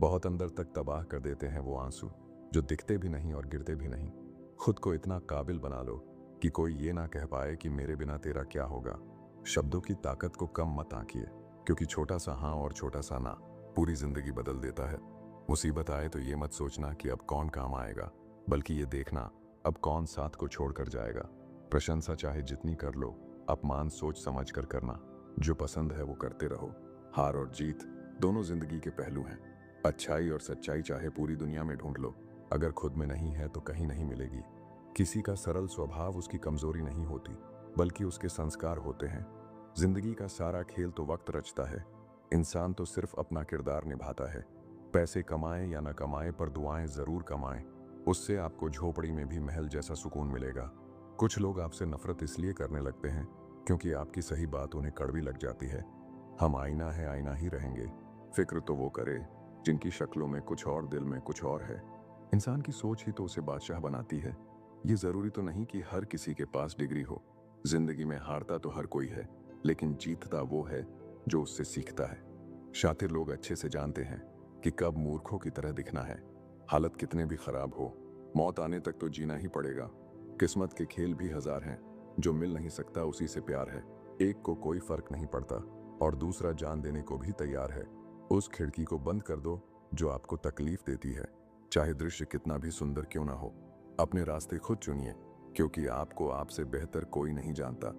बहुत अंदर तक तबाह कर देते हैं वो आंसू जो दिखते भी नहीं और गिरते भी नहीं। खुद को इतना काबिल बना लो कि कोई ये ना कह पाए कि मेरे बिना तेरा क्या होगा। शब्दों की ताकत को कम मत आंकिए, क्योंकि छोटा सा हाँ और छोटा सा ना पूरी जिंदगी बदल देता है। मुसीबत आए तो ये मत सोचना कि अब कौन काम आएगा, बल्कि ये देखना अब कौन साथ को छोड़कर जाएगा। प्रशंसा चाहे जितनी कर लो, अपमान सोच समझ कर करना। जो पसंद है वो करते रहो। हार और जीत दोनों जिंदगी के पहलू हैं। अच्छाई और सच्चाई चाहे पूरी दुनिया में ढूंढ लो, अगर खुद में नहीं है तो कहीं नहीं मिलेगी। किसी का सरल स्वभाव उसकी कमजोरी नहीं होती, बल्कि उसके संस्कार होते हैं। जिंदगी का सारा खेल तो वक्त रचता है। इंसान तो सिर्फ अपना किरदार निभाता है। पैसे कमाएं या न कमाएं, पर दुआएं जरूर कमाएं। उससे आपको झोपड़ी में भी महल जैसा सुकून मिलेगा। कुछ लोग आपसे नफरत इसलिए करने लगते हैं क्योंकि आपकी सही बात उन्हें कड़वी लग जाती है। हम आईना है, आईना ही रहेंगे। फिक्र तो वो करे जिनकी शक्लों में कुछ और दिल में कुछ और है। इंसान की सोच ही तो उसे बादशाह बनाती है। ये जरूरी तो नहीं कि हर किसी के पास डिग्री हो। जिंदगी में हारता तो हर कोई है, लेकिन जीतता वो है जो उससे सीखता है। शातिर लोग अच्छे से जानते हैं कि कब मूर्खों की तरह दिखना है। हालत कितने भी खराब हो, मौत आने तक तो जीना ही पड़ेगा। किस्मत के खेल भी हजार हैं, जो मिल नहीं सकता उसी से प्यार है। एक को कोई फर्क नहीं पड़ता और दूसरा जान देने को भी तैयार है। उस खिड़की को बंद कर दो जो आपको तकलीफ देती है, चाहे दृश्य कितना भी सुंदर क्यों ना हो। अपने रास्ते खुद चुनिए, क्योंकि आपको आपसे बेहतर कोई नहीं जानता।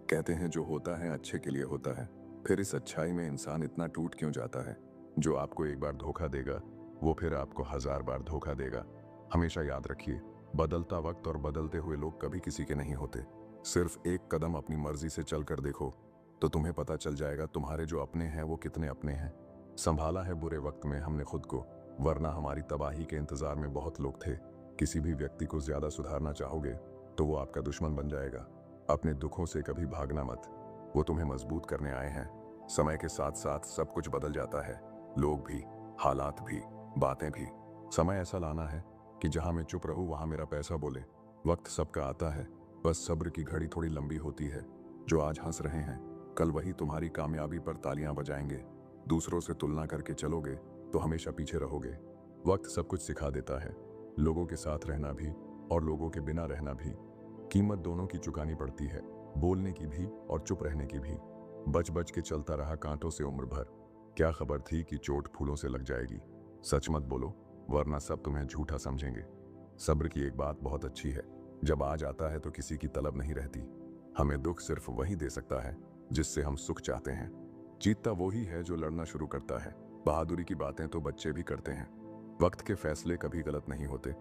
कहते हैं जो होता है अच्छे के लिए होता है, फिर इस अच्छाई में इंसान इतना टूट क्यों जाता है। जो आपको एक बार धोखा देगा वो फिर आपको हजार बार धोखा देगा। हमेशा याद रखिए, बदलता वक्त और बदलते हुए लोग कभी किसी के नहीं होते। सिर्फ एक कदम अपनी मर्जी से चलकर देखो तो तुम्हें पता चल जाएगा तुम्हारे जो अपने हैं वो कितने अपने हैं। संभाला है बुरे वक्त में हमने खुद को, वरना हमारी तबाही के इंतजार में बहुत लोग थे। किसी भी व्यक्ति को ज्यादा सुधारना चाहोगे तो वो आपका दुश्मन बन जाएगा। अपने दुखों से कभी भागना मत, वो तुम्हें मजबूत करने आए हैं। समय के साथ साथ सब कुछ बदल जाता है, लोग भी, हालात भी, बातें भी। समय ऐसा लाना है कि जहां मैं चुप रहूं वहां मेरा पैसा बोले। वक्त सबका आता है, बस सब्र की घड़ी थोड़ी लंबी होती है। जो आज हंस रहे हैं कल वही तुम्हारी कामयाबी पर तालियां बजाएंगे। दूसरों से तुलना करके चलोगे तो हमेशा पीछे रहोगे। वक्त सब कुछ सिखा देता है, लोगों के साथ रहना भी और लोगों के बिना रहना भी। कीमत दोनों की चुकानी पड़ती है, बोलने की भी और चुप रहने की भी। बच बच के चलता रहा कांटों से उम्र भर, क्या खबर थी कि चोट फूलों से लग जाएगी। सच मत बोलो, वरना सब तुम्हें झूठा समझेंगे। सब्र की एक बात बहुत अच्छी है, जब आज आता है तो किसी की तलब नहीं रहती। हमें दुख सिर्फ वही दे सकता है जिससे हम सुख चाहते हैं। जीतता वही है जो लड़ना शुरू करता है। बहादुरी की बातें तो बच्चे भी करते हैं। वक्त के फैसले कभी गलत नहीं होते,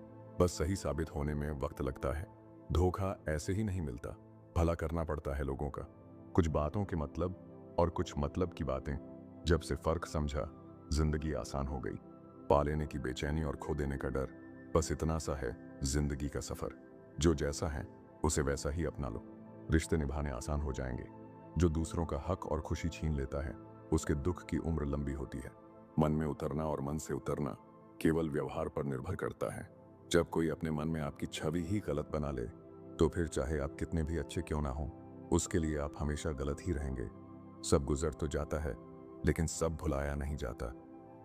बस सही साबित होने में वक्त लगता है। धोखा ऐसे ही नहीं मिलता, भला करना पड़ता है लोगों का। कुछ बातों के मतलब और कुछ मतलब की बातें। जब से फर्क समझा, जिंदगी आसान हो गई। पा लेने की बेचैनी और खो देने का डर, बस इतना सा है जिंदगी का सफर। जो जैसा है उसे वैसा ही अपना लो, रिश्ते निभाने आसान हो जाएंगे। जो दूसरों का हक और खुशी छीन लेता है उसके दुख की उम्र लंबी होती है। मन में उतरना और मन से उतरना केवल व्यवहार पर निर्भर करता है। जब कोई अपने मन में आपकी छवि ही गलत बना ले, तो फिर चाहे आप कितने भी अच्छे क्यों ना हो, उसके लिए आप हमेशा गलत ही रहेंगे। सब गुजर तो जाता है, लेकिन सब भुलाया नहीं जाता।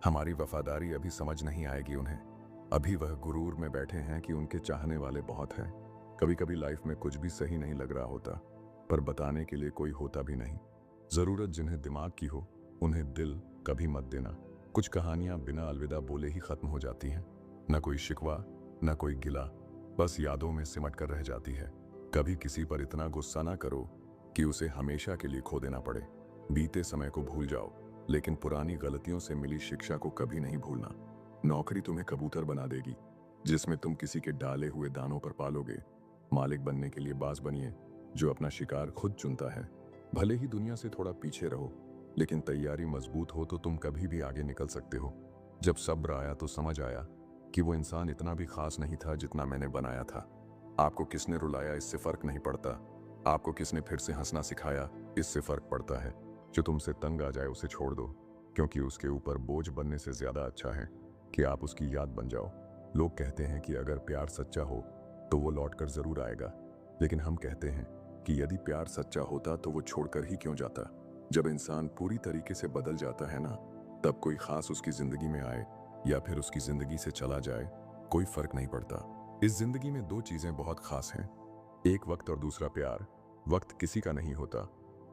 हमारी वफादारी अभी समझ नहीं आएगी उन्हें। अभी वह गुरूर में बैठे हैं कि उनके चाहने वाले बहुत हैं। कभी कभी लाइफ में कुछ भी सही नहीं लग रहा होता, पर बताने के लिए कोई होता भी नहीं। जरूरत जिन्हें दिमाग की हो उन्हें दिल कभी मत देना। कुछ कहानियां बिना अलविदा बोले ही खत्म हो जाती हैं। न कोई शिकवा न कोई गिला, बस यादों में सिमट कर रह जाती है। कभी किसी पर इतना गुस्सा ना करो कि उसे हमेशा के लिए खो देना पड़े। बीते समय को भूल जाओ, लेकिन पुरानी गलतियों से मिली शिक्षा को कभी नहीं भूलना। नौकरी तुम्हें कबूतर बना देगी, जिसमें तुम किसी के डाले हुए दानों पर पालोगे। मालिक बनने के लिए बाज बनिए, जो अपना शिकार खुद चुनता है। भले ही दुनिया से थोड़ा पीछे रहो, लेकिन तैयारी मजबूत हो तो तुम कभी भी आगे निकल सकते हो। जब सब्र आया तो समझ आया कि वो इंसान इतना भी खास नहीं था जितना मैंने बनाया था। आपको किसने रुलाया इससे फर्क नहीं पड़ता, आपको किसने फिर से हंसना सिखाया इससे फर्क पड़ता है। जो तुमसे तंग आ जाए उसे छोड़ दो, क्योंकि उसके ऊपर बोझ बनने से ज्यादा अच्छा है कि आप उसकी याद बन जाओ। लोग कहते हैं कि अगर प्यार सच्चा हो तो वो लौट कर जरूर आएगा, लेकिन हम कहते हैं कि यदि प्यार सच्चा होता तो वो छोड़कर ही क्यों जाता। जब इंसान पूरी तरीके से बदल जाता है ना, तब कोई खास उसकी जिंदगी में आए या फिर उसकी जिंदगी से चला जाए, कोई फर्क नहीं पड़ता। इस जिंदगी में दो चीजें बहुत खास हैं, एक वक्त और दूसरा प्यार। वक्त किसी का नहीं होता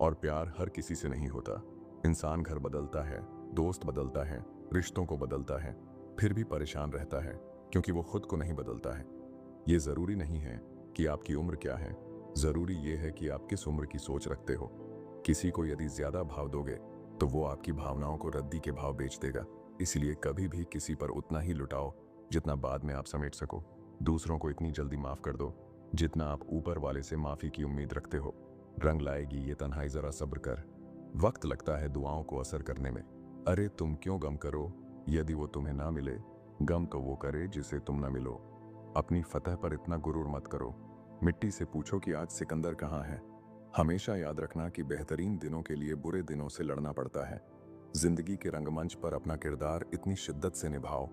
और प्यार हर किसी से नहीं होता। इंसान घर बदलता है, दोस्त बदलता है, रिश्तों को बदलता है, फिर भी परेशान रहता है क्योंकि वो खुद को नहीं बदलता है। ये जरूरी नहीं है कि आपकी उम्र क्या है, जरूरी ये है कि आप किस उम्र की सोच रखते हो। किसी को यदि ज्यादा भाव दोगे तो वो आपकी भावनाओं को रद्दी के भाव बेच देगा। इसलिए कभी भी किसी पर उतना ही लुटाओ जितना बाद में आप समेट सको। दूसरों को इतनी जल्दी माफ कर दो जितना आप ऊपर वाले से माफी की उम्मीद रखते हो। रंग लाएगी ये तन्हाई, जरा सब्र कर। वक्त लगता है दुआओं को असर करने में। अरे तुम क्यों गम करो यदि वो तुम्हें ना मिले, गम तो वो करे जिसे तुम ना मिलो। अपनी फतह पर इतना गुरूर मत करो। मिट्टी से पूछो कि आज सिकंदर कहाँ है। हमेशा याद रखना कि बेहतरीन दिनों के लिए बुरे दिनों से लड़ना पड़ता है। जिंदगी के रंगमंच पर अपना किरदार इतनी शिद्दत से निभाओ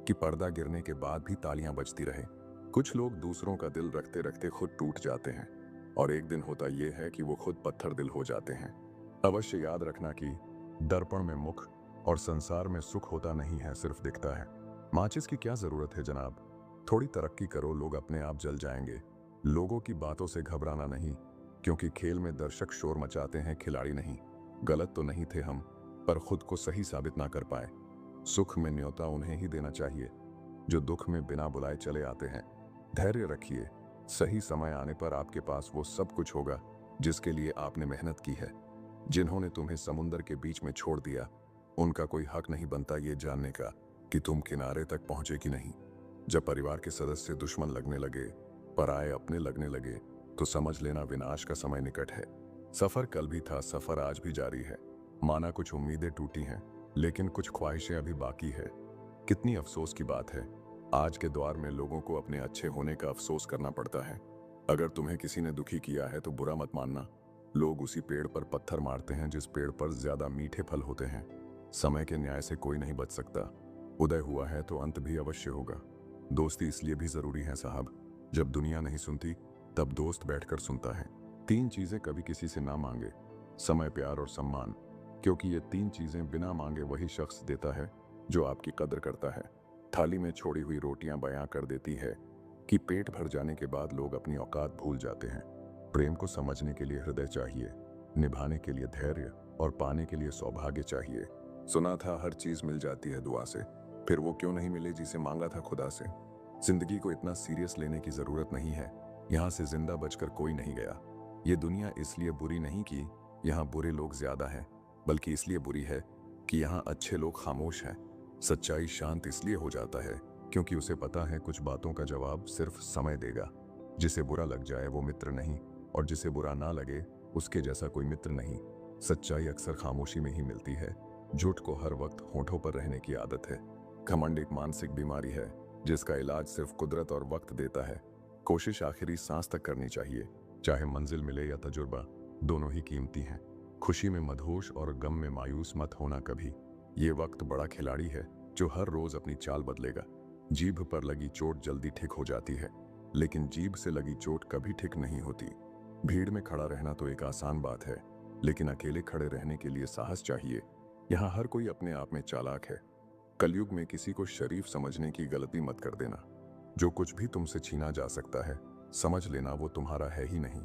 कि पर्दा गिरने के बाद भी तालियां बजती रहे। कुछ लोग दूसरों का दिल रखते रखते खुद टूट जाते हैं और एक दिन होता यह है कि वो खुद पत्थर दिल हो जाते हैं। अवश्य याद रखना कि दर्पण में मुख और संसार में सुख होता नहीं है, सिर्फ दिखता है। माचिस की क्या जरूरत है जनाब, थोड़ी तरक्की करो, लोग अपने आप जल जाएंगे। लोगों की बातों से घबराना नहीं, क्योंकि खेल में दर्शक शोर मचाते हैं, खिलाड़ी नहीं। गलत तो नहीं थे हम, पर खुद को सही साबित ना कर पाए। सुख में न्योता उन्हें ही देना चाहिए जो दुख में बिना बुलाए चले आते हैं। धैर्य रखिए, सही समय आने पर आपके पास वो सब कुछ होगा जिसके लिए आपने मेहनत की है। जिन्होंने तुम्हें समुंदर के बीच में छोड़ दिया, उनका कोई हक नहीं बनता ये जानने का कि तुम किनारे तक पहुंचे कि नहीं। जब परिवार के सदस्य दुश्मन लगने लगे, पराये अपने लगने लगे, तो समझ लेना विनाश का समय निकट है। सफर कल भी था, सफर आज भी जारी है। माना कुछ उम्मीदें टूटी हैं, लेकिन कुछ ख्वाहिशें अभी बाकी है। कितनी अफसोस की बात है, आज के दौर में लोगों को अपने अच्छे होने का अफसोस करना पड़ता है। अगर तुम्हें किसी ने दुखी किया है तो बुरा मत मानना। लोग उसी पेड़ पर पत्थर मारते हैं जिस पेड़ पर ज्यादा मीठे फल होते हैं। समय के न्याय से कोई नहीं बच सकता। उदय हुआ है तो अंत भी अवश्य होगा। दोस्ती इसलिए भी जरूरी है साहब, जब दुनिया नहीं सुनती तब दोस्त बैठकर सुनता है। तीन चीजें कभी किसी से ना मांगे, समय, प्यार और सम्मान, क्योंकि ये तीन चीजें बिना मांगे वही शख्स देता है जो आपकी कदर करता है। थाली में छोड़ी हुई रोटियां बयां कर देती है कि पेट भर जाने के बाद लोग अपनी औकात भूल जाते हैं। प्रेम को समझने के लिए हृदय चाहिए, निभाने के लिए धैर्य और पाने के लिए सौभाग्य चाहिए। सुना था हर चीज मिल जाती है दुआ से, फिर वो क्यों नहीं मिले जिसे मांगा था खुदा से। जिंदगी को इतना सीरियस लेने की जरूरत नहीं है। यहाँ से जिंदा बचकर कोई नहीं गया। ये दुनिया इसलिए बुरी नहीं कि यहाँ बुरे लोग ज्यादा हैं, बल्कि इसलिए बुरी है कि यहाँ अच्छे लोग खामोश हैं। सच्चाई शांत इसलिए हो जाता है क्योंकि उसे पता है कुछ बातों का जवाब सिर्फ समय देगा। जिसे बुरा लग जाए वो मित्र नहीं, और जिसे बुरा ना लगे उसके जैसा कोई मित्र नहीं। सच्चाई अक्सर खामोशी में ही मिलती है। झूठ को हर वक्त होठों पर रहने की आदत है। घमंड एक मानसिक बीमारी है जिसका इलाज सिर्फ कुदरत और वक्त देता है। कोशिश आखिरी सांस तक करनी चाहिए, चाहे मंजिल मिले या तजुर्बा, दोनों ही कीमती हैं। खुशी में मदहोश और गम में मायूस मत होना कभी। ये वक्त बड़ा खिलाड़ी है जो हर रोज अपनी चाल बदलेगा। जीभ पर लगी चोट जल्दी ठीक हो जाती है, लेकिन जीभ से लगी चोट कभी ठीक नहीं होती। भीड़ में खड़ा रहना तो एक आसान बात है, लेकिन अकेले खड़े रहने के लिए साहस चाहिए। यहाँ हर कोई अपने आप में चालाक है। कलयुग में किसी को शरीफ समझने की गलती मत कर देना। जो कुछ भी तुमसे छीना जा सकता है, समझ लेना वो तुम्हारा है ही नहीं।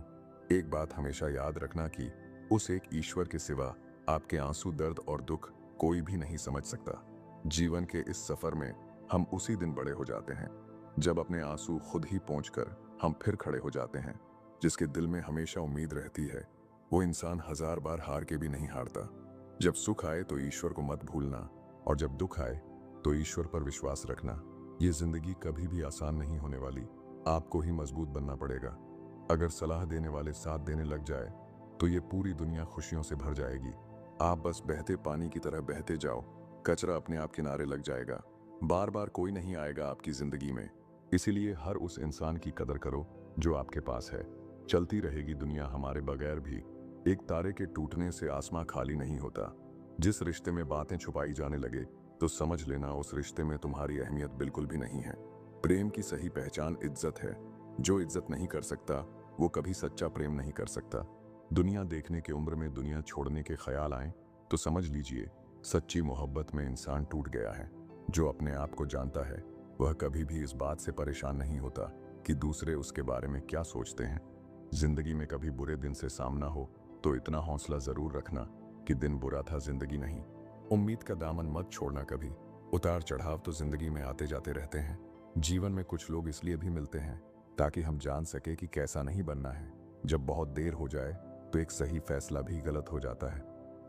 एक बात हमेशा याद रखना कि उस एक ईश्वर के सिवा आपके आंसू, दर्द और दुख कोई भी नहीं समझ सकता। जीवन के इस सफर में हम उसी दिन बड़े हो जाते हैं जब अपने आंसू खुद ही पोंछकर हम फिर खड़े हो जाते हैं। जिसके दिल में हमेशा उम्मीद रहती है वो इंसान हजार बार हार के भी नहीं हारता। जब सुख आए तो ईश्वर को मत भूलना, और जब दुख आए तो ईश्वर पर विश्वास रखना। ये जिंदगी कभी भी आसान नहीं होने वाली, आपको ही मजबूत बनना पड़ेगा। अगर सलाह देने वाले साथ देने लग जाए तो ये पूरी दुनिया खुशियों से भर जाएगी। आप बस बहते पानी की तरह बहते जाओ, कचरा अपने आप किनारे लग जाएगा। बार बार कोई नहीं आएगा आपकी जिंदगी में, इसीलिए हर उस इंसान की कदर करो जो आपके पास है। चलती रहेगी दुनिया हमारे बगैर भी। एक तारे के टूटने से आसमां खाली नहीं होता। जिस रिश्ते में बातें छुपाई जाने लगे तो समझ लेना उस रिश्ते में तुम्हारी अहमियत बिल्कुल भी नहीं है। प्रेम की सही पहचान इज्जत है। जो इज्जत नहीं कर सकता वो कभी सच्चा प्रेम नहीं कर सकता। दुनिया देखने की उम्र में दुनिया छोड़ने के ख्याल आए तो समझ लीजिए सच्ची मोहब्बत में इंसान टूट गया है। जो अपने आप को जानता है वह कभी भी इस बात से परेशान नहीं होता कि दूसरे उसके बारे में क्या सोचते हैं। जिंदगी में कभी बुरे दिन से सामना हो तो इतना हौसला जरूर रखना कि दिन बुरा था, जिंदगी नहीं। उम्मीद का दामन मत छोड़ना कभी। उतार चढ़ाव तो जिंदगी में आते जाते रहते हैं। जीवन में कुछ लोग इसलिए भी मिलते हैं ताकि हम जान सके कि कैसा नहीं बनना है। जब बहुत देर हो जाए तो एक सही फैसला भी गलत हो जाता है।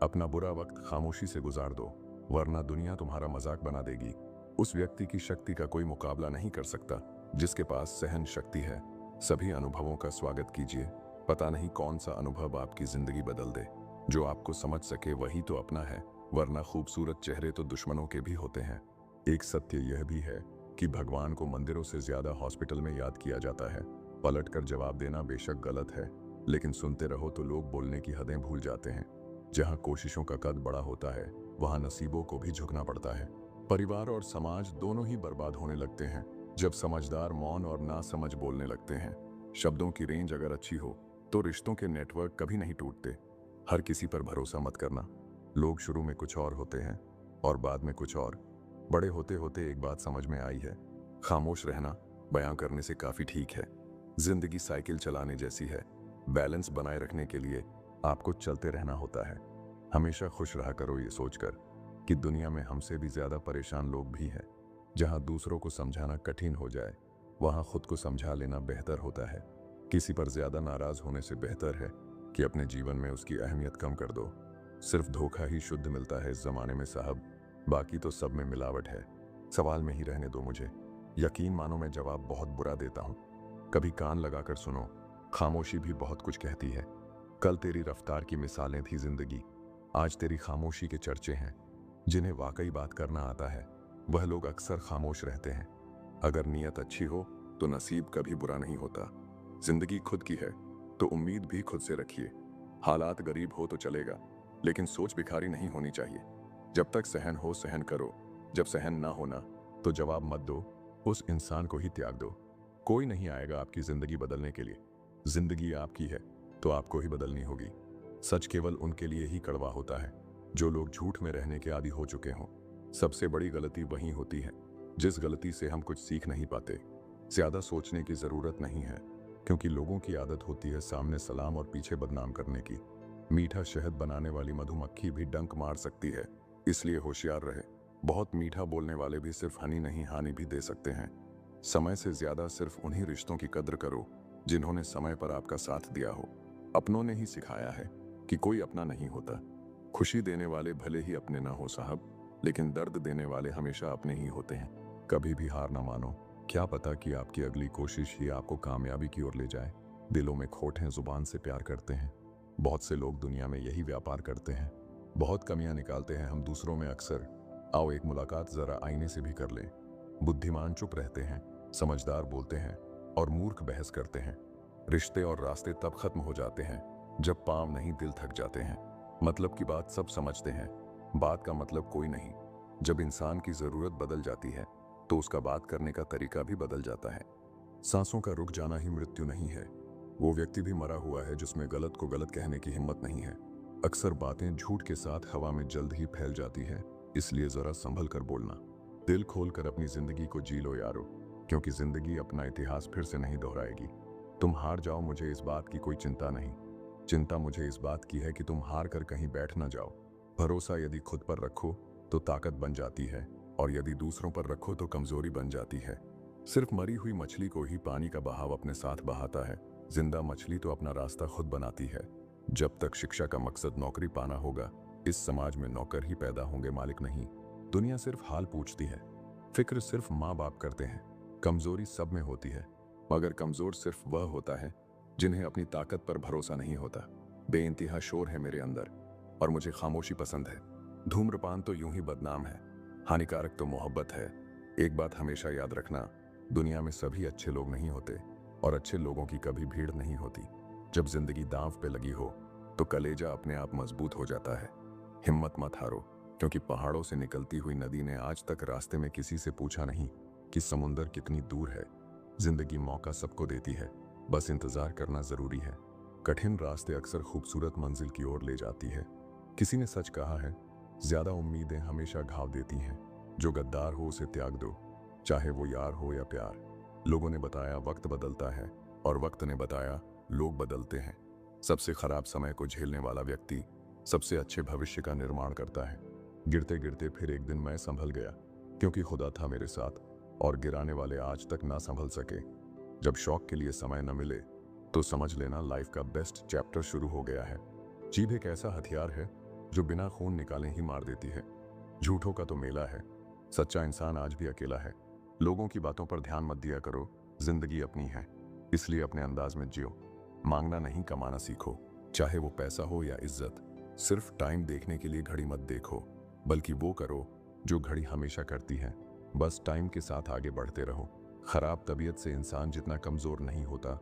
अपना बुरा वक्त खामोशी से गुजार दो, वरना दुनिया तुम्हारा मजाक बना देगी। उस व्यक्ति की शक्ति का कोई मुकाबला नहीं कर सकता जिसके पास सहन शक्ति है। सभी अनुभवों का स्वागत कीजिए। पता नहीं कौन सा अनुभव आपकी जिंदगी बदल दे। जो आपको समझ सके वही तो अपना है, वरना खूबसूरत चेहरे तो दुश्मनों के भी होते हैं। एक सत्य यह भी है कि भगवान को मंदिरों से ज्यादा हॉस्पिटल में याद किया जाता है। पलट कर जवाब देना बेशक गलत है, लेकिन सुनते रहो तो लोग बोलने की हदें भूल जाते हैं। जहां कोशिशों का कद बड़ा होता है वहां नसीबों को भी झुकना पड़ता है। परिवार और समाज दोनों ही बर्बाद होने लगते हैं जब समझदार मौन और ना समझ बोलने लगते हैं। शब्दों की रेंज अगर अच्छी हो तो रिश्तों के नेटवर्क कभी नहीं टूटते। हर किसी पर भरोसा मत करना। लोग शुरू में कुछ और होते हैं और बाद में कुछ और। बड़े होते होते एक बात समझ में आई है, खामोश रहना बयां करने से काफी ठीक है। जिंदगी साइकिल चलाने जैसी है, बैलेंस बनाए रखने के लिए आपको चलते रहना होता है। हमेशा खुश रहा करो ये सोचकर कि दुनिया में हमसे भी ज्यादा परेशान लोग भी हैं। जहां दूसरों को समझाना कठिन हो जाए वहां खुद को समझा लेना बेहतर होता है। किसी पर ज्यादा नाराज होने से बेहतर है कि अपने जीवन में उसकी अहमियत कम कर दो। सिर्फ धोखा ही शुद्ध मिलता है इस जमाने में साहब, बाकी तो सब में मिलावट है। सवाल में ही रहने दो मुझे, यकीन मानो मैं जवाब बहुत बुरा देता हूँ। कभी कान लगाकर सुनो, खामोशी भी बहुत कुछ कहती है। कल तेरी रफ्तार की मिसालें थी जिंदगी, आज तेरी खामोशी के चर्चे हैं। जिन्हें वाकई बात करना आता है वह लोग अक्सर खामोश रहते हैं। अगर नीयत अच्छी हो तो नसीब कभी बुरा नहीं होता। जिंदगी खुद की है तो उम्मीद भी खुद से रखिए। हालात गरीब हो तो चलेगा, लेकिन सोच भिखारी नहीं होनी चाहिए। जब तक सहन हो सहन करो, जब सहन ना होना तो जवाब मत दो, उस इंसान को ही त्याग दो। कोई नहीं आएगा आपकी जिंदगी बदलने के लिए। जिंदगी आपकी है तो आपको ही बदलनी होगी। सच केवल उनके लिए ही कड़वा होता है जो लोग झूठ में रहने के आदी हो चुके हों। सबसे बड़ी गलती वही होती है जिस गलती से हम कुछ सीख नहीं पाते। ज्यादा सोचने की जरूरत नहीं है, क्योंकि लोगों की आदत होती है सामने सलाम और पीछे बदनाम करने की। मीठा शहद बनाने वाली मधुमक्खी भी डंक मार सकती है, इसलिए होशियार रहे। बहुत मीठा बोलने वाले भी सिर्फ हनी नहीं हानि भी दे सकते हैं। समय से ज्यादा सिर्फ उन्हीं रिश्तों की कद्र करो जिन्होंने समय पर आपका साथ दिया हो। अपनों ने ही सिखाया है कि कोई अपना नहीं होता। खुशी देने वाले भले ही अपने ना हो साहब, लेकिन दर्द देने वाले हमेशा अपने ही होते हैं। कभी भी हार ना मानो, क्या पता कि आपकी अगली कोशिश ही आपको कामयाबी की ओर ले जाए। दिलों में खोट हैं, जुबान से प्यार करते हैं। बहुत से लोग दुनिया में यही व्यापार करते हैं। बहुत कमियां निकालते हैं हम दूसरों में अक्सर। आओ एक मुलाकात जरा आईने से भी कर लें। बुद्धिमान चुप रहते हैं, समझदार बोलते हैं और मूर्ख बहस करते हैं। रिश्ते और रास्ते तब खत्म हो जाते हैं जब पांव नहीं दिल थक जाते हैं। मतलब की बात सब समझते हैं, बात का मतलब कोई नहीं। जब इंसान की जरूरत बदल जाती है तो उसका बात करने का तरीका भी बदल जाता है। सांसों का रुक जाना ही मृत्यु नहीं है। वो व्यक्ति भी मरा हुआ है जिसमें गलत को गलत कहने की हिम्मत नहीं है। अक्सर बातें झूठ के साथ हवा में जल्द ही फैल जाती है, इसलिए जरा संभल कर बोलना। दिल खोल कर अपनी जिंदगी को जी लो यारो, क्योंकि जिंदगी अपना इतिहास फिर से नहीं दोहराएगी। तुम हार जाओ, मुझे इस बात की कोई चिंता नहीं। चिंता मुझे इस बात की है कि तुम हार कर कहीं बैठ ना जाओ। भरोसा यदि खुद पर रखो तो ताकत बन जाती है, और यदि दूसरों पर रखो तो कमजोरी बन जाती है। सिर्फ मरी हुई मछली को ही पानी का बहाव अपने साथ बहाता है। जिंदा मछली तो अपना रास्ता खुद बनाती है। जब तक शिक्षा का मकसद नौकरी पाना होगा, इस समाज में नौकर ही पैदा होंगे, मालिक नहीं। दुनिया सिर्फ हाल पूछती है, फिक्र सिर्फ माँ बाप करते हैं। कमजोरी सब में होती है, मगर कमजोर सिर्फ वह होता है जिन्हें अपनी ताकत पर भरोसा नहीं होता। बेइंतहा शोर है मेरे अंदर और मुझे खामोशी पसंद है। धूम्रपान तो यूं ही बदनाम है, हानिकारक तो मोहब्बत है। एक बात हमेशा याद रखना, दुनिया में सभी अच्छे लोग नहीं होते और अच्छे लोगों की कभी भीड़ नहीं होती। जब जिंदगी दांव पे लगी हो तो कलेजा अपने आप मजबूत हो जाता है। हिम्मत मत हारो, क्योंकि पहाड़ों से निकलती हुई नदी ने आज तक रास्ते में किसी से पूछा नहीं कि समुंदर कितनी दूर है। जिंदगी मौका सबको देती है, बस इंतजार करना जरूरी है। कठिन रास्ते अक्सर खूबसूरत मंजिल की ओर ले जाती है। किसी ने सच कहा है, ज्यादा उम्मीदें हमेशा घाव देती हैं। जो गद्दार हो उसे त्याग दो, चाहे वो यार हो या प्यार। लोगों ने बताया वक्त बदलता है, और वक्त ने बताया लोग बदलते हैं। सबसे खराब समय को झेलने वाला व्यक्ति सबसे अच्छे भविष्य का निर्माण करता है। गिरते गिरते फिर एक दिन मैं संभल गया, क्योंकि खुदा था मेरे साथ, और गिराने वाले आज तक ना संभल सके। जब शौक के लिए समय न मिले तो समझ लेना लाइफ का बेस्ट चैप्टर शुरू हो गया है। जीभ एक ऐसा हथियार है जो बिना खून निकाले ही मार देती है। झूठों का तो मेला है, सच्चा इंसान आज भी अकेला है। लोगों की बातों पर ध्यान मत दिया करो, जिंदगी अपनी है, इसलिए अपने अंदाज में जियो। मांगना नहीं, कमाना सीखो, चाहे वो पैसा हो या इज्जत। सिर्फ टाइम देखने के लिए घड़ी मत देखो, बल्कि वो करो जो घड़ी हमेशा करती है। बस टाइम के साथ आगे बढ़ते रहो। खराब तबीयत से इंसान जितना कमजोर नहीं होता,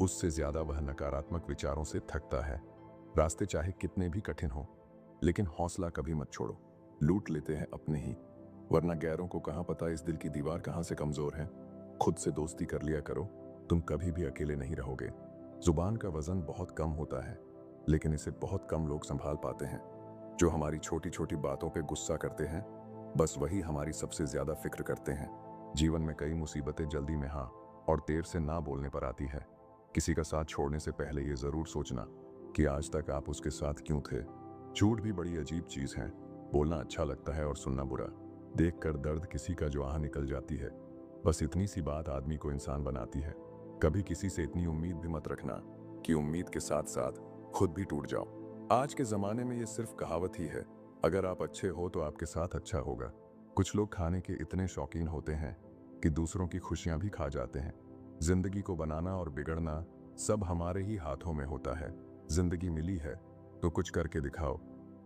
उससे ज्यादा वह नकारात्मक विचारों से थकता है। रास्ते चाहे कितने भी कठिन हो, लेकिन हौसला कभी मत छोड़ो। लूट लेते हैं अपने ही, वरना गैरों को कहां पता इस दिल की दीवार कहां से कमजोर है। खुद से दोस्ती कर लिया करो, तुम कभी भी अकेले नहीं रहोगे। जुबान का वजन बहुत कम होता है, लेकिन इसे बहुत कम लोग संभाल पाते हैं। जो हमारी छोटी छोटी बातों पे गुस्सा करते हैं, बस वही हमारी सबसे ज्यादा फिक्र करते हैं। जीवन में कई मुसीबतें जल्दी में हाँ और देर से ना बोलने पर आती है। किसी का साथ छोड़ने से पहले ये जरूर सोचना कि आज तक आप उसके साथ क्यों थे। झूठ भी बड़ी अजीब चीज है, बोलना अच्छा लगता है और सुनना बुरा। देखकर दर्द किसी का जो आह निकल जाती है, बस इतनी सी बात आदमी को इंसान बनाती है। कभी किसी से इतनी उम्मीद भी मत रखना कि उम्मीद के साथ साथ खुद भी टूट जाओ। आज के जमाने में ये सिर्फ कहावत ही है, अगर आप अच्छे हो तो आपके साथ अच्छा होगा। कुछ लोग खाने के इतने शौकीन होते हैं कि दूसरों की खुशियां भी खा जाते हैं। जिंदगी को बनाना और बिगड़ना सब हमारे ही हाथों में होता है। जिंदगी मिली है तो कुछ करके दिखाओ।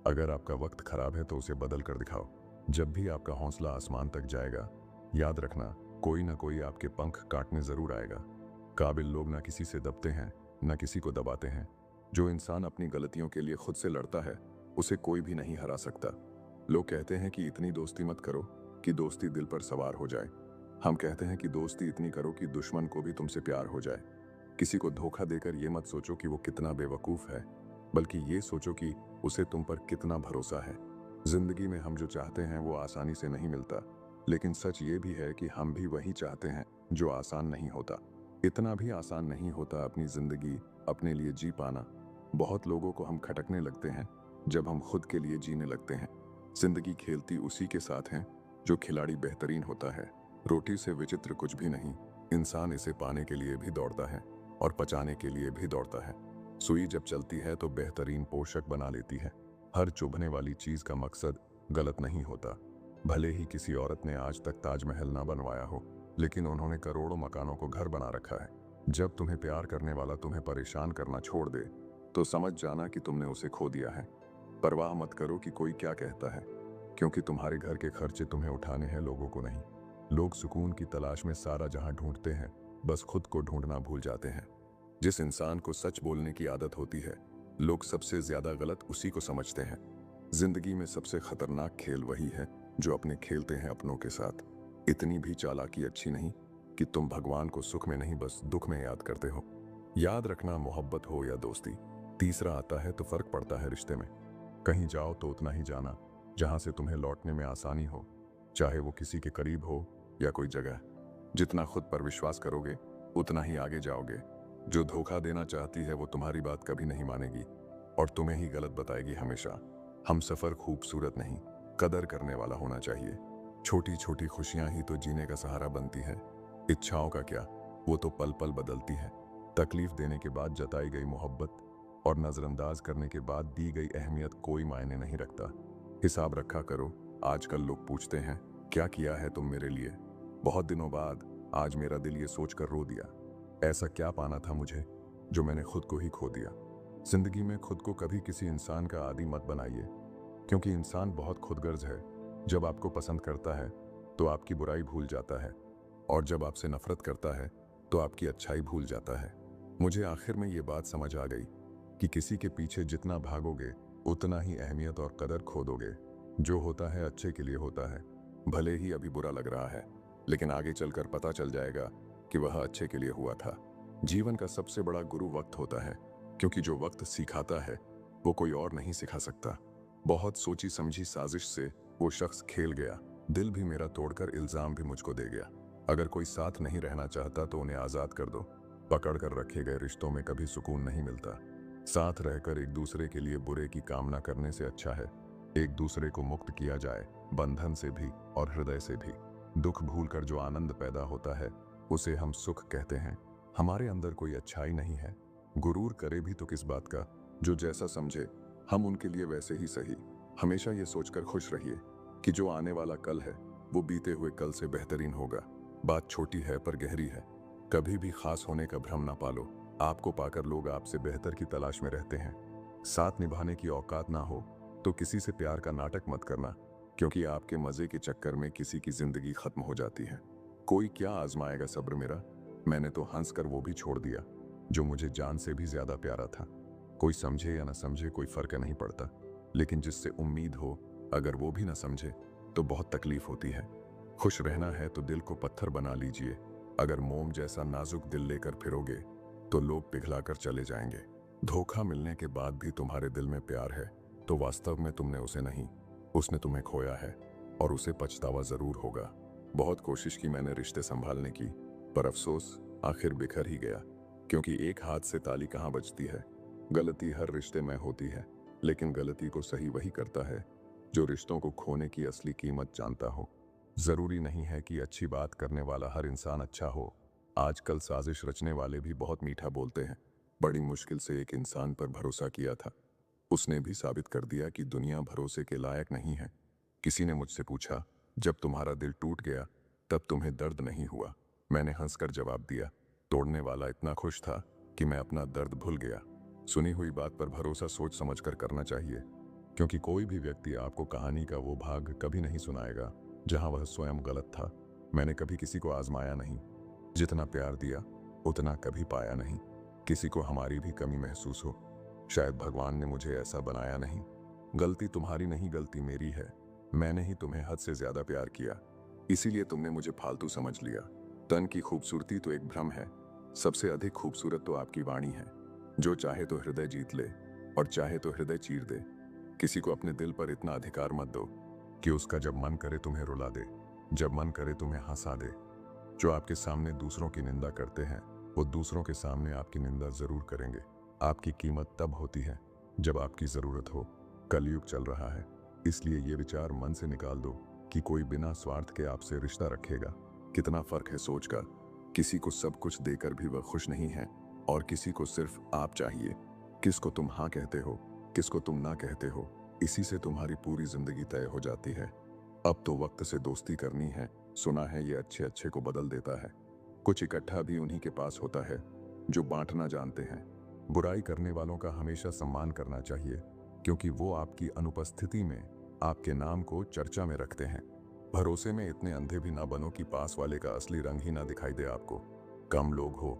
अगर आपका वक्त खराब है तो उसे बदल कर दिखाओ। जब भी आपका हौसला आसमान तक जाएगा, याद रखना कोई ना कोई आपके पंख काटने जरूर आएगा। काबिल लोग ना किसी से दबते हैं, ना किसी को दबाते हैं। जो इंसान अपनी गलतियों के लिए खुद से लड़ता है, उसे कोई भी नहीं हरा सकता। लोग कहते हैं कि इतनी दोस्ती मत करो कि दोस्ती दिल पर सवार हो जाए। हम कहते हैं कि दोस्ती इतनी करो कि दुश्मन को भी तुमसे प्यार हो जाए। किसी को धोखा देकर ये मत सोचो कि वो कितना बेवकूफ है, बल्कि ये सोचो कि उसे तुम पर कितना भरोसा है। जिंदगी में हम जो चाहते हैं वो आसानी से नहीं मिलता, लेकिन सच ये भी है कि हम भी वही चाहते हैं जो आसान नहीं होता। इतना भी आसान नहीं होता अपनी जिंदगी अपने लिए जी पाना। बहुत लोगों को हम खटकने लगते हैं जब हम खुद के लिए जीने लगते हैं। जिंदगी खेलती उसी के साथ है जो खिलाड़ी बेहतरीन होता है। रोटी से विचित्र कुछ भी नहीं, इंसान इसे पाने के लिए भी दौड़ता है और पचाने के लिए भी दौड़ता है। सुई जब चलती है तो बेहतरीन पोषक बना लेती है। हर चुभने वाली चीज का मकसद गलत नहीं होता। भले ही किसी औरत ने आज तक ताजमहल ना बनवाया हो, लेकिन उन्होंने करोड़ों मकानों को घर बना रखा है। जब तुम्हें प्यार करने वाला तुम्हें परेशान करना छोड़ दे, तो समझ जाना कि तुमने उसे खो दिया है। परवाह मत करो कि कोई क्या कहता है, क्योंकि तुम्हारे घर के खर्चे तुम्हें उठाने हैं, लोगों को नहीं। लोग सुकून की तलाश में सारा जहां ढूंढते हैं, बस खुद को ढूंढना भूल जाते हैं। जिस इंसान को सच बोलने की आदत होती है, लोग सबसे ज्यादा गलत उसी को समझते हैं। जिंदगी में सबसे खतरनाक खेल वही है जो अपने खेलते हैं अपनों के साथ। इतनी भी चालाकी अच्छी नहीं कि तुम भगवान को सुख में नहीं बस दुख में याद करते हो। याद रखना, मोहब्बत हो या दोस्ती, तीसरा आता है तो फर्क पड़ता है रिश्ते में। कहीं जाओ तो उतना ही जाना जहां से तुम्हें लौटने में आसानी हो, चाहे वो किसी के करीब हो या कोई जगह। जितना खुद पर विश्वास करोगे उतना ही आगे जाओगे। जो धोखा देना चाहती है वो तुम्हारी बात कभी नहीं मानेगी और तुम्हें ही गलत बताएगी हमेशा। हम सफर खूबसूरत नहीं, कदर करने वाला होना चाहिए। छोटी छोटी खुशियां ही तो जीने का सहारा बनती है। इच्छाओं का क्या, वो तो पल पल बदलती है। तकलीफ देने के बाद जताई गई मोहब्बत और नजरअंदाज करने के बाद दी गई अहमियत कोई मायने नहीं रखता। हिसाब रखा करो। आजकल लोग पूछते हैं क्या किया है तुम मेरे लिए। बहुत दिनों बाद आज मेरा दिल ये सोचकर रो दिया, ऐसा क्या पाना था मुझे जो मैंने खुद को ही खो दिया। जिंदगी में खुद को कभी किसी इंसान का आदी मत बनाइए, क्योंकि इंसान बहुत खुदगर्ज है। जब आपको पसंद करता है तो आपकी बुराई भूल जाता है, और जब आपसे नफरत करता है तो आपकी अच्छाई भूल जाता है। मुझे आखिर में ये बात समझ आ गई कि किसी के पीछे जितना भागोगे उतना ही अहमियत और कदर खो दोगे। जो होता है अच्छे के लिए होता है, भले ही अभी बुरा लग रहा है, लेकिन आगे चलकर पता चल जाएगा कि वह अच्छे के लिए हुआ था। जीवन का सबसे बड़ा गुरु वक्त होता है, क्योंकि जो वक्त सिखाता है वो कोई और नहीं सिखा सकता। बहुत सोची समझी साजिश से वो शख्स खेल गया, दिल भी मेरा तोड़कर इल्जाम भी मुझको दे गया। अगर कोई साथ नहीं रहना चाहता तो उन्हें आज़ाद कर दो। पकड़ कर रखे गए रिश्तों में कभी सुकून नहीं मिलता। साथ रहकर एक दूसरे के लिए बुरे की कामना करने से अच्छा है एक दूसरे को मुक्त किया जाए, बंधन से भी और हृदय से भी। दुख भूलकर जो आनंद पैदा होता है उसे हम सुख कहते हैं। हमारे अंदर कोई अच्छाई नहीं है, गुरूर करे भी तो किस बात का। जो जैसा समझे हम उनके लिए वैसे ही सही। हमेशा ये सोचकर खुश रहिए कि जो आने वाला कल है वो बीते हुए कल से बेहतरीन होगा। बात छोटी है पर गहरी है। कभी भी खास होने का भ्रम ना पालो। आपको पाकर लोग आपसे बेहतर की तलाश में रहते हैं। साथ निभाने की औकात ना हो तो किसी से प्यार का नाटक मत करना, क्योंकि आपके मजे के चक्कर में किसी की जिंदगी खत्म हो जाती है। कोई क्या आजमाएगा सब्र मेरा। मैंने तो हंसकर वो भी छोड़ दिया जो मुझे जान से भी ज्यादा प्यारा था। कोई समझे या ना समझे कोई फर्क नहीं पड़ता, लेकिन जिससे उम्मीद हो अगर वो भी ना समझे तो बहुत तकलीफ होती है। खुश रहना है तो दिल को पत्थर बना लीजिए। अगर मोम जैसा नाजुक दिल लेकर फिरोगे तो लोग पिघलाकर चले जाएंगे। धोखा मिलने के बाद भी तुम्हारे दिल में प्यार है तो वास्तव में तुमने उसे नहीं, उसने तुम्हें खोया है और उसे पछतावा जरूर होगा। बहुत कोशिश की मैंने रिश्ते संभालने की, पर अफसोस आखिर बिखर ही गया, क्योंकि एक हाथ से ताली कहाँ बजती है। गलती हर रिश्ते में होती है, लेकिन गलती को सही वही करता है जो रिश्तों को खोने की असली कीमत जानता हो। जरूरी नहीं है कि अच्छी बात करने वाला हर इंसान अच्छा हो। आजकल साजिश रचने वाले भी बहुत मीठा बोलते हैं। बड़ी मुश्किल से एक इंसान पर भरोसा किया था, उसने भी साबित कर दिया कि दुनिया भरोसे के लायक नहीं है। किसी ने मुझसे पूछा, जब तुम्हारा दिल टूट गया तब तुम्हें दर्द नहीं हुआ? मैंने हंसकर जवाब दिया, तोड़ने वाला इतना खुश था कि मैं अपना दर्द भूल गया। सुनी हुई बात पर भरोसा सोच समझकर करना चाहिए, क्योंकि कोई भी व्यक्ति आपको कहानी का वो भाग कभी नहीं सुनाएगा जहां वह स्वयं गलत था। मैंने कभी किसी को आजमाया नहीं, जितना प्यार दिया उतना कभी पाया नहीं। किसी को हमारी भी कमी महसूस हो, शायद भगवान ने मुझे ऐसा बनाया नहीं। गलती तुम्हारी नहीं, गलती मेरी है। मैंने ही तुम्हें हद से ज्यादा प्यार किया, इसीलिए तुमने मुझे फालतू समझ लिया। तन की खूबसूरती तो एक भ्रम है, सबसे अधिक खूबसूरत तो आपकी वाणी है। जो चाहे तो हृदय जीत ले और चाहे तो हृदय चीर दे। किसी को अपने दिल पर इतना अधिकार मत दो कि उसका जब मन करे तुम्हें रुला दे, जब मन करे तुम्हें हंसा दे। जो आपके सामने दूसरों की निंदा करते हैं वो दूसरों के सामने आपकी निंदा जरूर करेंगे। आपकी कीमत तब होती है जब आपकी जरूरत हो। कलयुग चल रहा है, इसलिए ये विचार मन से निकाल दो कि कोई बिना स्वार्थ के आपसे रिश्ता रखेगा। कितना फर्क है सोच का। किसी को सब कुछ देकर भी वह खुश नहीं है और किसी को सिर्फ आप चाहिए। किसको तुम हाँ कहते हो, किसको तुम ना कहते हो, इसी से तुम्हारी पूरी जिंदगी तय हो जाती है। अब तो वक्त से दोस्ती करनी है। सुना है ये अच्छे अच्छे को बदल देता है। कुछ इकट्ठा भी उन्हीं के पास होता है जो बांटना जानते हैं। बुराई करने वालों का हमेशा सम्मान करना चाहिए, क्योंकि वो आपकी अनुपस्थिति में आपके नाम को चर्चा में रखते हैं। भरोसे में इतने अंधे भी ना बनो कि पास वाले का असली रंग ही ना दिखाई दे आपको। कम लोग हो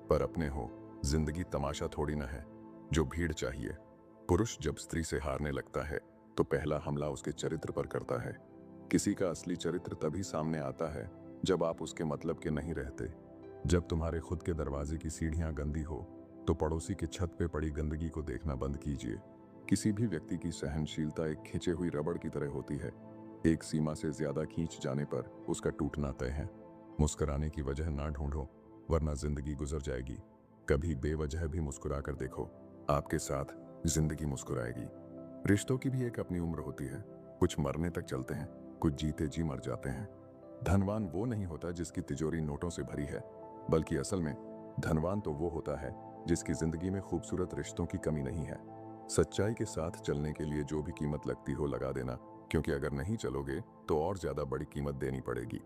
पर अपने हो। जिंदगी तमाशा थोड़ी ना है जो भीड़ चाहिए। पुरुष जब स्त्री से हारने लगता है तो पहला हमला उसके चरित्र पर करता है। किसी का असली चरित्र तभी सामने आता है जब आप उसके मतलब के नहीं रहते। जब तुम्हारे खुद के दरवाजे की सीढ़ियां गंदी हो तो पड़ोसी की छत पे पड़ी गंदगी को देखना बंद कीजिए। किसी भी व्यक्ति की सहनशीलता एक खिंचे हुई रबड़ की तरह होती है। एक सीमा से ज्यादा खींच जाने पर उसका टूटना तय है। मुस्कुराने की वजह ना ढूंढो, वरना जिंदगी गुजर जाएगी। कभी बेवजह भी मुस्कुरा कर देखो, आपके साथ जिंदगी मुस्कुराएगी। रिश्तों की भी एक अपनी उम्र होती है। कुछ मरने तक चलते हैं, कुछ जीते जी मर जाते हैं। धनवान वो नहीं होता जिसकी तिजोरी नोटों से भरी है, बल्कि असल में धनवान तो वो होता है जिसकी जिंदगी में खूबसूरत रिश्तों की कमी नहीं है। सच्चाई के साथ चलने के लिए जो भी कीमत लगती हो लगा देना, क्योंकि अगर नहीं चलोगे तो और ज्यादा बड़ी कीमत देनी पड़ेगी।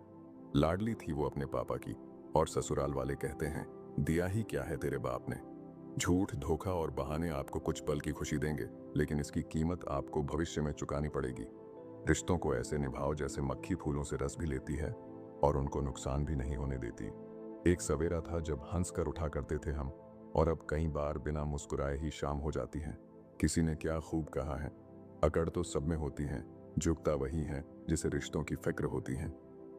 लाडली थी वो अपने पापा की, और ससुराल वाले कहते हैं दिया ही क्या है तेरे बाप ने। झूठ, धोखा और बहाने आपको कुछ पल की खुशी देंगे, लेकिन इसकी कीमत आपको भविष्य में चुकानी पड़ेगी। रिश्तों को ऐसे निभाओ जैसे मक्खी फूलों से रस भी लेती है और उनको नुकसान भी नहीं होने देती। एक सवेरा था जब हंस कर उठा करते थे हम, और अब कई बार बिना मुस्कुराए ही शाम हो जाती है। किसी ने क्या खूब कहा है, अकड़ तो सब में होती है, झुकता वही है जिसे रिश्तों की फिक्र होती है।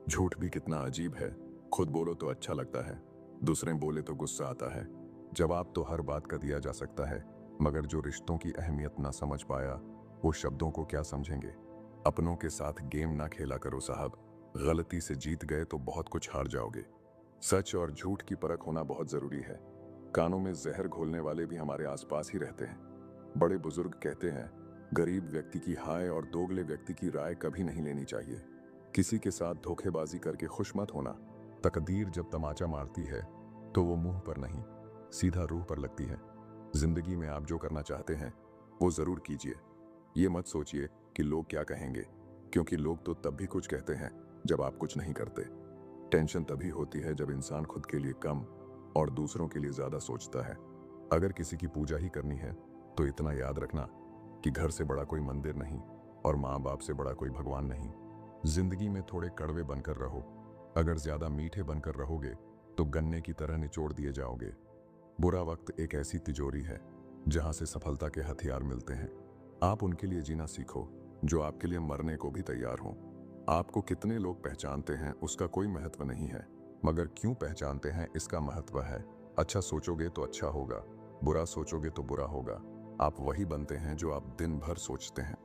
झूठ भी कितना अजीब है, खुद बोलो तो अच्छा लगता है, दूसरे बोले तो गुस्सा आता है। जवाब तो हर बात का दिया जा सकता है, मगर जो रिश्तों की अहमियत ना समझ पाया वो शब्दों को क्या समझेंगे। अपनों के साथ गेम ना खेला करो साहब। गलती से जीत गए तो बहुत कुछ हार जाओगे। सच और झूठ की परख होना बहुत जरूरी है। कानों में जहर घोलने वाले भी हमारे आसपास ही रहते हैं। बड़े बुजुर्ग कहते हैं, गरीब व्यक्ति की हाय और दोगले व्यक्ति की राय कभी नहीं लेनी चाहिए। किसी के साथ धोखेबाजी करके खुश मत होना। तकदीर जब तमाचा मारती है तो वो मुंह पर नहीं, सीधा रूह पर लगती है। जिंदगी में आप जो करना चाहते हैं वो जरूर कीजिए। ये मत सोचिए कि लोग क्या कहेंगे, क्योंकि लोग तो तब भी कुछ कहते हैं जब आप कुछ नहीं करते। टेंशन तभी होती है जब इंसान खुद के लिए कम और दूसरों के लिए ज्यादा सोचता है। अगर किसी की पूजा ही करनी है तो इतना याद रखना कि घर से बड़ा कोई मंदिर नहीं और माँ बाप से बड़ा कोई भगवान नहीं। जिंदगी में थोड़े कड़वे बनकर रहो। अगर ज्यादा मीठे बनकर रहोगे तो गन्ने की तरह निचोड़ दिए जाओगे। बुरा वक्त एक ऐसी तिजोरी है जहां से सफलता के हथियार मिलते हैं। आप उनके लिए जीना सीखो जो आपके लिए मरने को भी तैयार हों। आपको कितने लोग पहचानते हैं उसका कोई महत्व नहीं है, मगर क्यों पहचानते हैं इसका महत्व है। अच्छा सोचोगे तो अच्छा होगा, बुरा सोचोगे तो बुरा होगा। आप वही बनते हैं जो आप दिन भर सोचते हैं।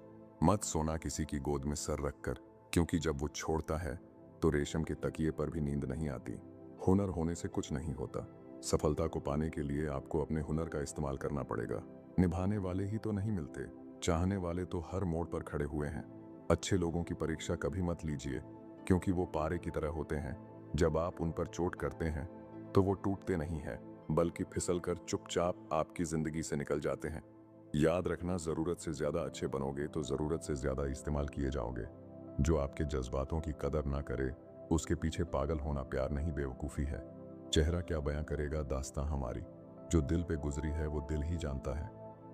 मत सोना किसी की गोद में सर रखकर, क्योंकि जब वो छोड़ता है तो रेशम के तकिए पर भी नींद नहीं आती। हुनर होने से कुछ नहीं होता। सफलता को पाने के लिए आपको अपने हुनर का इस्तेमाल करना पड़ेगा। निभाने वाले ही तो नहीं मिलते, चाहने वाले तो हर मोड़ पर खड़े हुए हैं। अच्छे लोगों की परीक्षा कभी मत लीजिए, क्योंकि वो पारे की तरह होते हैं। जब आप उन पर चोट करते हैं तो वो टूटते नहीं हैं, बल्कि फिसलकर चुपचाप आपकी जिंदगी से निकल जाते हैं। याद रखना, जरूरत से ज्यादा अच्छे बनोगे तो जरूरत से ज्यादा इस्तेमाल किए जाओगे। जो आपके जज्बातों की कदर ना करे उसके पीछे पागल होना प्यार नहीं, बेवकूफी है। चेहरा क्या बयां करेगा दास्तां हमारी, जो दिल पे गुजरी है वो दिल ही जानता है।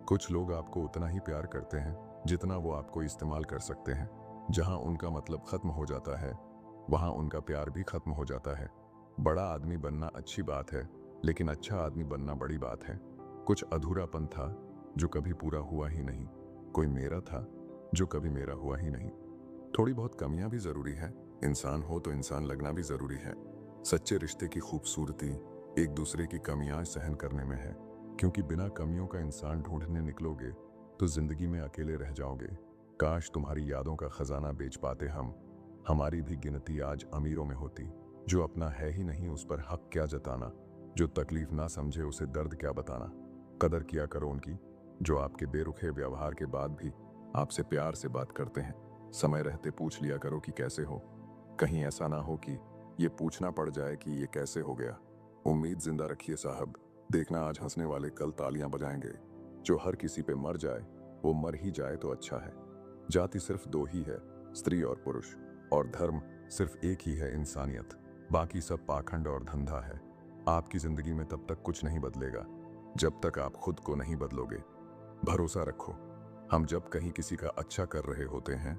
कुछ लोग आपको उतना ही प्यार करते हैं जितना वो आपको इस्तेमाल कर सकते हैं। जहां उनका मतलब खत्म हो जाता है वहां उनका प्यार भी खत्म हो जाता है। बड़ा आदमी बनना अच्छी बात है, लेकिन अच्छा आदमी बनना बड़ी बात है। कुछ अधूरापन था जो कभी पूरा हुआ ही नहीं। कोई मेरा था जो कभी मेरा हुआ ही नहीं। थोड़ी बहुत कमियां भी जरूरी है। इंसान हो तो इंसान लगना भी जरूरी है। सच्चे रिश्ते की खूबसूरती एक दूसरे की कमियां सहन करने में है, क्योंकि बिना कमियों का इंसान ढूंढने निकलोगे तो जिंदगी में अकेले रह जाओगे। काश तुम्हारी यादों का खजाना बेच पाते हम, हमारी भी गिनती आज अमीरों में होती। जो अपना है ही नहीं उस पर हक क्या जताना, जो तकलीफ ना समझे उसे दर्द क्या बताना। कदर किया करो उनकी जो आपके बेरुखे व्यवहार के बाद भी आपसे प्यार से बात करते हैं। समय रहते पूछ लिया करो कि कैसे हो। कहीं ऐसा ना हो कि ये पूछना पड़ जाए कि ये कैसे हो गया। उम्मीद जिंदा रखिए साहब, देखना आज हंसने वाले कल तालियां बजाएंगे। जो हर किसी पे मर जाए वो मर ही जाए तो अच्छा है। जाति सिर्फ दो ही है, स्त्री और पुरुष, और धर्म सिर्फ एक ही है, इंसानियत। बाकी सब पाखंड और धंधा है। आपकी जिंदगी में तब तक कुछ नहीं बदलेगा जब तक आप खुद को नहीं बदलोगे। भरोसा रखो, हम जब कहीं किसी का अच्छा कर रहे होते हैं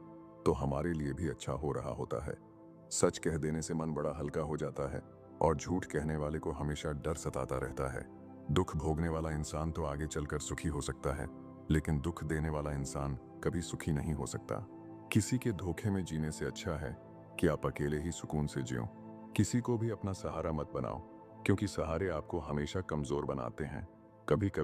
तो हमारे लिए भी अच्छा हो रहा होता है। सच कह देने से मन बड़ा हल्का हो जाता है, और झूठ कहने वाले को हमेशा डर सताता रहता है। दुख भोगने वाला इंसान तो आगे चलकर सुखी हो सकता है, लेकिन दुख देने वाला इंसान कभी सुखी नहीं हो सकता। किसी के धोखे में जीने से अच्छा है कि आप अकेले ही सुकून से जियो। किसी को भी अपना सहारा मत बनाओ, क्योंकि सहारे आपको हमेशा कमजोर बनाते हैं। कभी कभी